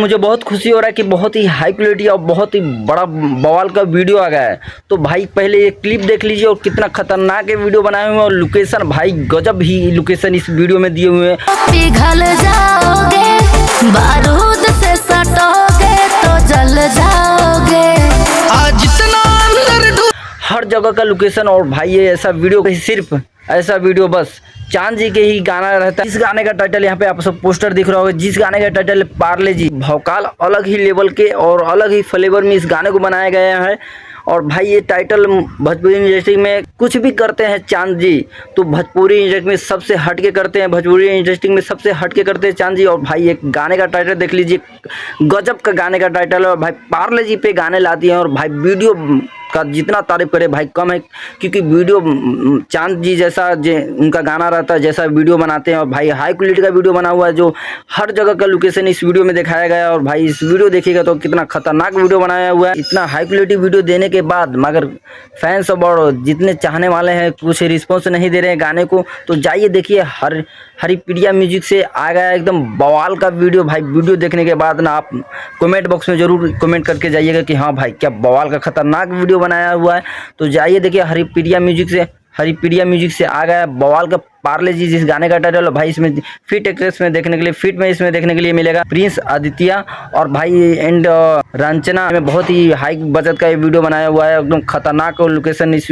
मुझे बहुत खुशी हो रहा है कि बहुत ही हाई क्वालिटी और बहुत ही बड़ा बवाल का वीडियो आ गया है। तो भाई पहले ये क्लिप देख लीजिए और कितना खतरनाक ये वीडियो बनाए हुए हैं और लोकेशन भाई गजब ही लोकेशन इस वीडियो में दिए हुए हैं। पिघल जाओगे, बारूद से सटोगे तो जल जाओगे। आज इतना हर जगह का लोकेशन और भाई ये ऐसा वीडियो सिर्फ ऐसा वीडियो बस चांद जी के ही गाना रहता है। इस गाने का टाइटल यहाँ पे आप सब पोस्टर दिख रहा होगा, जिस गाने का टाइटल पार्ले जी। भौकाल अलग ही लेवल के और अलग ही फ्लेवर में इस गाने को बनाया गया है। और भाई ये टाइटल भोजपुरी इंडस्ट्री में कुछ भी करते हैं चांद जी तो भोजपुरी इंडस्ट्री में सबसे हटके करते हैं, भोजपुरी इंडस्ट्री में सबसे हटके करते हैं चांद जी। और भाई एक गाने का टाइटल देख लीजिए, गजब का गाने का टाइटल है और भाई पार्ले जी पे गाने लाती हैं। और भाई वीडियो का जितना तारीफ करे भाई कम है, क्योंकि वीडियो चांद जी जैसा उनका गाना रहता है, जैसा वीडियो बनाते हैं। और भाई हाई क्वालिटी का वीडियो बना हुआ है, जो हर जगह का लोकेशन इस वीडियो में दिखाया गया है। और भाई इस वीडियो देखिएगा तो कितना खतरनाक वीडियो बनाया हुआ है। इतना हाई क्वालिटी वीडियो देने के बाद मगर फैंस और जितने चाहने वाले हैं कुछ रिस्पॉन्स नहीं दे रहे हैं गाने को, तो जाइए देखिए हरिप्रिया म्यूजिक से आ गया एकदम बवाल का वीडियो। भाई वीडियो देखने के बाद ना आप कमेंट बॉक्स में ज़रूर कमेंट करके जाइएगा कि हाँ भाई क्या बवाल का खतरनाक वीडियो बनाया हुआ है। तो जाइए देखिए हरिप्रिया म्यूजिक से आ गया बवाल का पार्ले जी जिस गाने का टाइटल है। भाई इसमें फिट एक्ट्रेस में देखने के लिए इसमें देखने के लिए मिलेगा प्रिंस आदित्य और भाई एंड रंजना में बहुत ही हाई बजट का ये वीडियो बनाया हुआ है। एकदम खतरनाक लोकेशन इस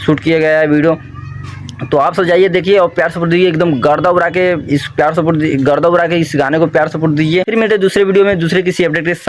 शूट किया गया है वीडियो। तो आप सब जाइए देखिए और प्यार सपोर्ट दीजिए, एकदम गर्दा उड़ा के इस गाने को प्यार सपोर्ट दीजिए। फिर मिलते दूसरे वीडियो में दूसरे किसी अपडेट के साथ।